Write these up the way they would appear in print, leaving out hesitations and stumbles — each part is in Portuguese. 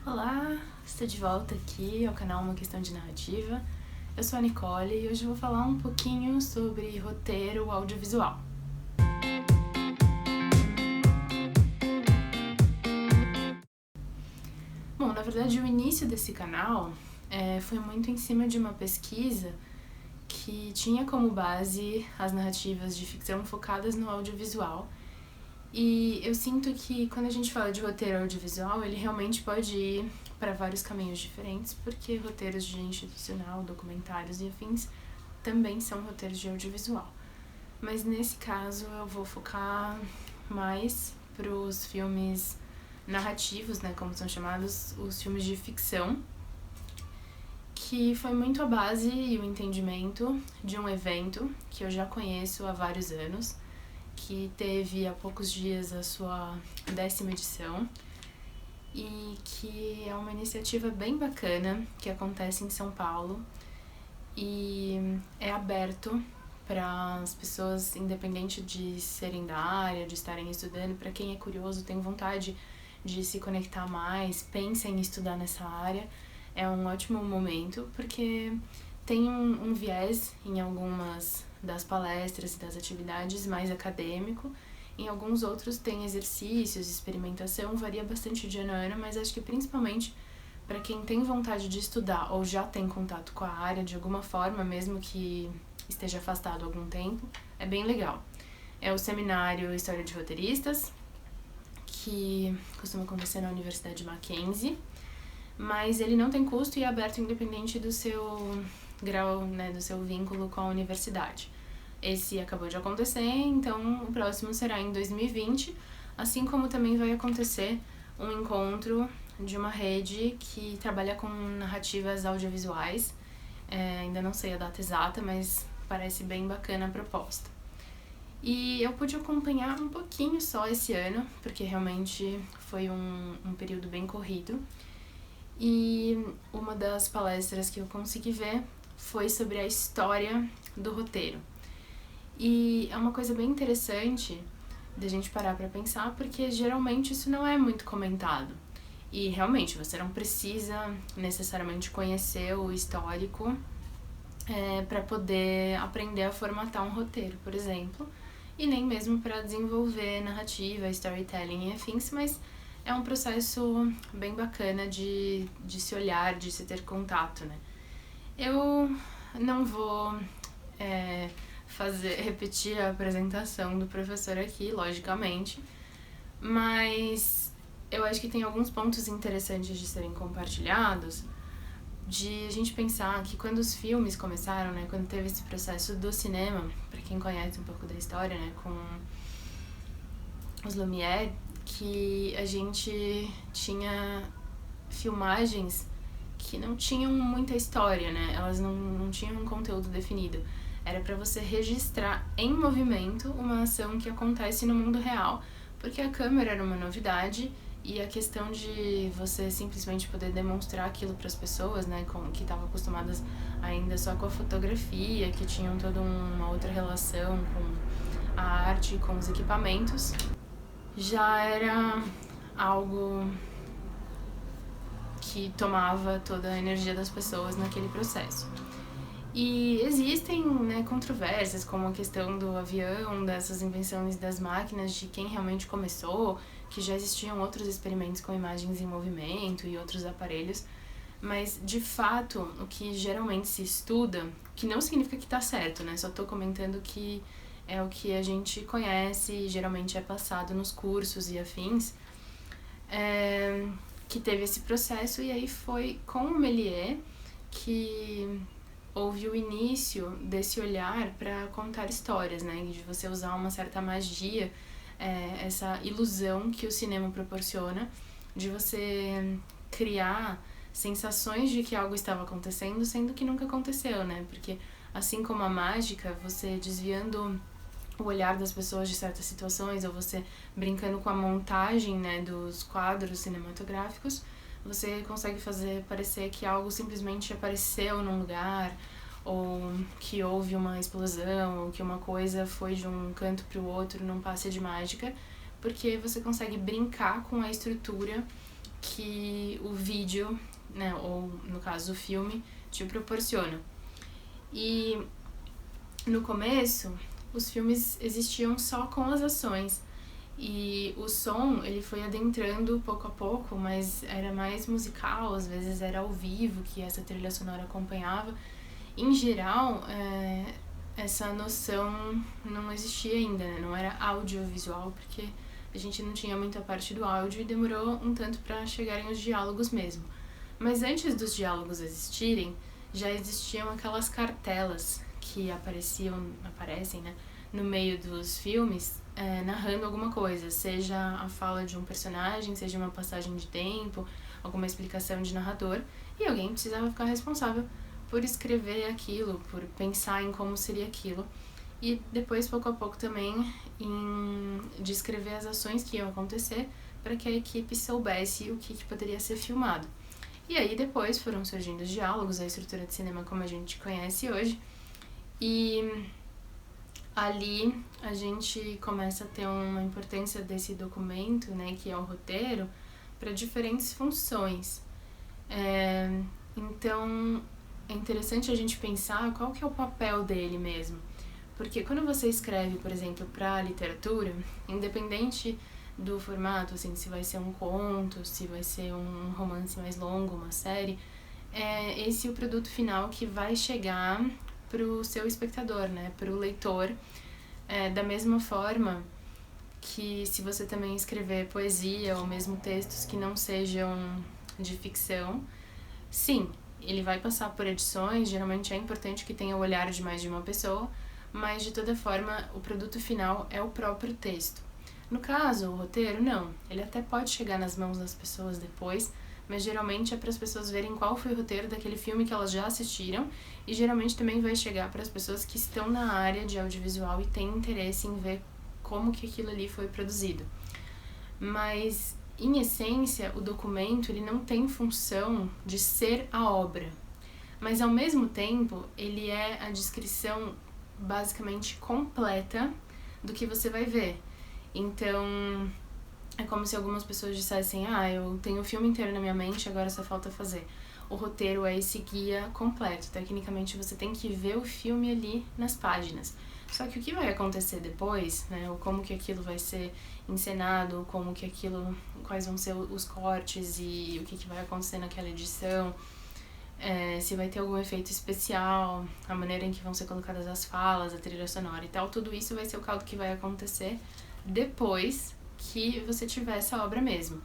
Olá, estou de volta aqui ao canal Uma Questão de Narrativa. Eu sou a Nicole e hoje eu vou falar um pouquinho sobre roteiro audiovisual. Bom, na verdade o início desse canal foi muito em cima de uma pesquisa que tinha como base as narrativas de ficção focadas no audiovisual. E eu sinto que quando a gente fala de roteiro audiovisual, ele realmente pode ir para vários caminhos diferentes, porque roteiros de institucional, documentários e afins também são roteiros de audiovisual. Mas nesse caso eu vou focar mais para os filmes narrativos, né, como são chamados, os filmes de ficção, que foi muito a base e o entendimento de um evento que eu já conheço há vários anos, que teve há poucos dias a sua 10ª edição e que é uma iniciativa bem bacana que acontece em São Paulo e é aberto para as pessoas, independente de serem da área, de estarem estudando, para quem é curioso, tem vontade de se conectar mais, pensa em estudar nessa área, é um ótimo momento, porque tem um viés em algumas das palestras e das atividades mais acadêmico, em alguns outros tem exercícios, experimentação, varia bastante de ano a ano, mas acho que principalmente para quem tem vontade de estudar ou já tem contato com a área de alguma forma, mesmo que esteja afastado há algum tempo, é bem legal. É o seminário História de Roteiristas, que costuma acontecer na Universidade Mackenzie, mas ele não tem custo e é aberto independente do seu grau, né, do seu vínculo com a universidade. Esse acabou de acontecer, então o próximo será em 2020, assim como também vai acontecer um encontro de uma rede que trabalha com narrativas audiovisuais. Ainda não sei a data exata, mas parece bem bacana a proposta. E eu pude acompanhar um pouquinho só esse ano, porque realmente foi um período bem corrido. E uma das palestras que eu consegui ver foi sobre a história do roteiro. E é uma coisa bem interessante da gente parar pra pensar, porque geralmente isso não é muito comentado. E realmente, você não precisa necessariamente conhecer o histórico para poder aprender a formatar um roteiro, por exemplo, e nem mesmo para desenvolver narrativa, storytelling e afins, mas é um processo bem bacana de se olhar, de se ter contato, né? Eu não vou repetir a apresentação do professor aqui, logicamente, mas eu acho que tem alguns pontos interessantes de serem compartilhados, de a gente pensar que quando os filmes começaram, né, quando teve esse processo do cinema, para quem conhece um pouco da história, né, com os Lumière, que a gente tinha filmagens que não tinham muita história, né, elas não tinham um conteúdo definido. Era para você registrar em movimento uma ação que acontece no mundo real, porque a câmera era uma novidade e a questão de você simplesmente poder demonstrar aquilo para as pessoas, né, que estavam acostumadas ainda só com a fotografia, que tinham toda uma outra relação com a arte, com os equipamentos, já era algo que tomava toda a energia das pessoas naquele processo. E existem, né, controvérsias, como a questão do avião, dessas invenções das máquinas, de quem realmente começou, que já existiam outros experimentos com imagens em movimento e outros aparelhos, mas, de fato, o que geralmente se estuda, que não significa que tá certo, né, só tô comentando que é o que a gente conhece e geralmente é passado nos cursos e afins, que teve esse processo, e aí foi com o Méliès que houve o início desse olhar para contar histórias, né, de você usar uma certa magia, essa ilusão que o cinema proporciona, de você criar sensações de que algo estava acontecendo, sendo que nunca aconteceu, né, porque assim como a mágica, você desviando o olhar das pessoas de certas situações, ou você brincando com a montagem, né, dos quadros cinematográficos, você consegue fazer parecer que algo simplesmente apareceu num lugar, ou que houve uma explosão, ou que uma coisa foi de um canto para o outro num passe de mágica, porque você consegue brincar com a estrutura que o vídeo, né, ou no caso o filme, te proporciona. E no começo, os filmes existiam só com as ações, e o som ele foi adentrando pouco a pouco, mas era mais musical, às vezes era ao vivo que essa trilha sonora acompanhava. Em geral, essa noção não existia ainda, né? Não era audiovisual, porque a gente não tinha muita parte do áudio e demorou um tanto para chegarem os diálogos mesmo. Mas antes dos diálogos existirem, já existiam aquelas cartelas que aparecem, né, no meio dos filmes, narrando alguma coisa, seja a fala de um personagem, seja uma passagem de tempo, alguma explicação de narrador, e alguém precisava ficar responsável por escrever aquilo, por pensar em como seria aquilo, e depois, pouco a pouco também, em descrever as ações que iam acontecer para que a equipe soubesse o que poderia ser filmado. E aí depois foram surgindo os diálogos, a estrutura de cinema como a gente conhece hoje, e ali a gente começa a ter uma importância desse documento, né, que é o roteiro, para diferentes funções. Então é interessante a gente pensar qual que é o papel dele mesmo. Porque quando você escreve, por exemplo, para a literatura, independente do formato, assim, se vai ser um conto, se vai ser um romance mais longo, uma série, é esse o produto final que vai chegar pro seu espectador, né, pro leitor, da mesma forma que se você também escrever poesia ou mesmo textos que não sejam de ficção, sim, ele vai passar por edições, geralmente é importante que tenha o olhar de mais de uma pessoa, mas de toda forma o produto final é o próprio texto. No caso, o roteiro, não. Ele até pode chegar nas mãos das pessoas depois, mas geralmente é para as pessoas verem qual foi o roteiro daquele filme que elas já assistiram, e geralmente também vai chegar para as pessoas que estão na área de audiovisual e têm interesse em ver como que aquilo ali foi produzido. Mas, em essência, o documento ele não tem função de ser a obra, mas ao mesmo tempo ele é a descrição basicamente completa do que você vai ver. Então, é como se algumas pessoas dissessem, eu tenho o filme inteiro na minha mente, agora só falta fazer. O roteiro é esse guia completo. Tecnicamente, você tem que ver o filme ali nas páginas. Só que o que vai acontecer depois, né, ou como que aquilo vai ser encenado, como que aquilo, quais vão ser os cortes e o que vai acontecer naquela edição, se vai ter algum efeito especial, a maneira em que vão ser colocadas as falas, a trilha sonora e tal, tudo isso vai ser o caldo que vai acontecer depois que você tiver essa obra mesmo.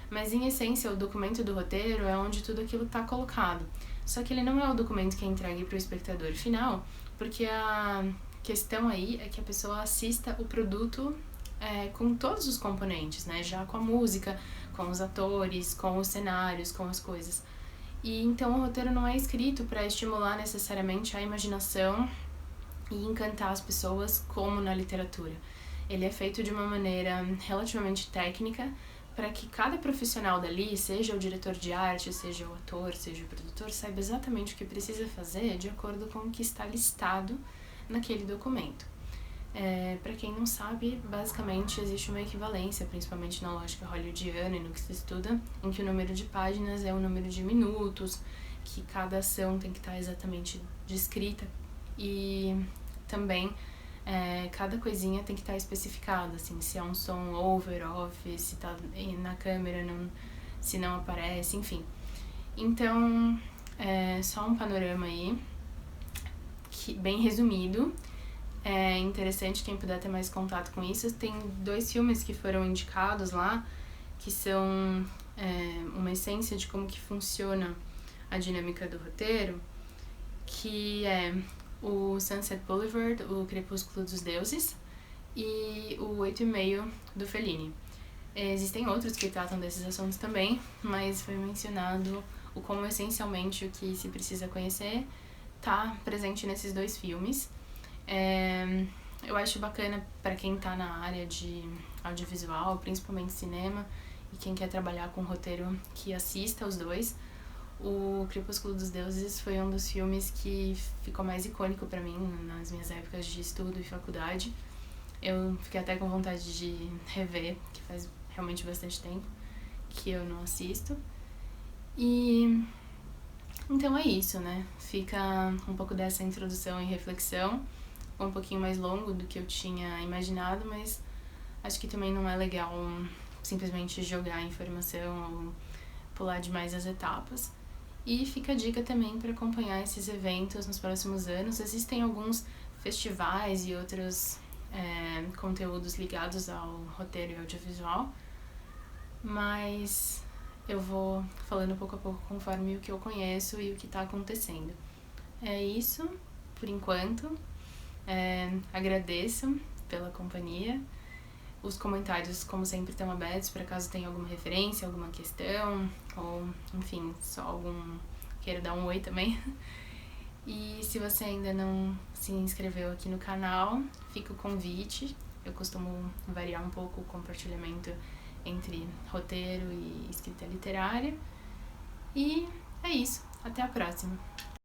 Mas, em essência, o documento do roteiro é onde tudo aquilo está colocado. Só que ele não é o documento que é entregue para o espectador final, porque a questão aí é que a pessoa assista o produto com todos os componentes, né? Já com a música, com os atores, com os cenários, com as coisas. E então o roteiro não é escrito para estimular necessariamente a imaginação e encantar as pessoas como na literatura. Ele é feito de uma maneira relativamente técnica para que cada profissional dali, seja o diretor de arte, seja o ator, seja o produtor, saiba exatamente o que precisa fazer de acordo com o que está listado naquele documento. Para quem não sabe, basicamente existe uma equivalência, principalmente na lógica hollywoodiana e no que se estuda, em que o número de páginas é o número de minutos, que cada ação tem que estar exatamente descrita e também cada coisinha tem que estar especificada, assim, se é um som over, off, se tá na câmera, se não aparece, enfim. Então, só um panorama aí, bem resumido. É interessante quem puder ter mais contato com isso. Tem 2 filmes que foram indicados lá, que são uma essência de como que funciona a dinâmica do roteiro, que é o Sunset Boulevard, o Crepúsculo dos Deuses, e o 8,5 do Fellini. Existem outros que tratam desses assuntos também, mas foi mencionado o como essencialmente o que se precisa conhecer está presente nesses 2 filmes. Eu acho bacana para quem tá na área de audiovisual, principalmente cinema, e quem quer trabalhar com roteiro, que assista os 2. O Crepúsculo dos Deuses foi um dos filmes que ficou mais icônico para mim nas minhas épocas de estudo e faculdade. Eu fiquei até com vontade de rever, que faz realmente bastante tempo. que eu não assisto. E então é isso, né? Fica um pouco dessa introdução e reflexão, um pouquinho mais longo do que eu tinha imaginado, mas acho que também não é legal simplesmente jogar a informação ou pular demais as etapas. E fica a dica também para acompanhar esses eventos nos próximos anos. Existem alguns festivais e outros conteúdos ligados ao roteiro e audiovisual, mas eu vou falando pouco a pouco conforme o que eu conheço e o que está acontecendo. É isso, por enquanto. Agradeço pela companhia. Os comentários, como sempre, estão abertos para caso tenha alguma referência, alguma questão, ou, enfim, só algum queira dar um oi também. E se você ainda não se inscreveu aqui no canal, fica o convite. Eu costumo variar um pouco o compartilhamento entre roteiro e escrita literária. E é isso. Até a próxima!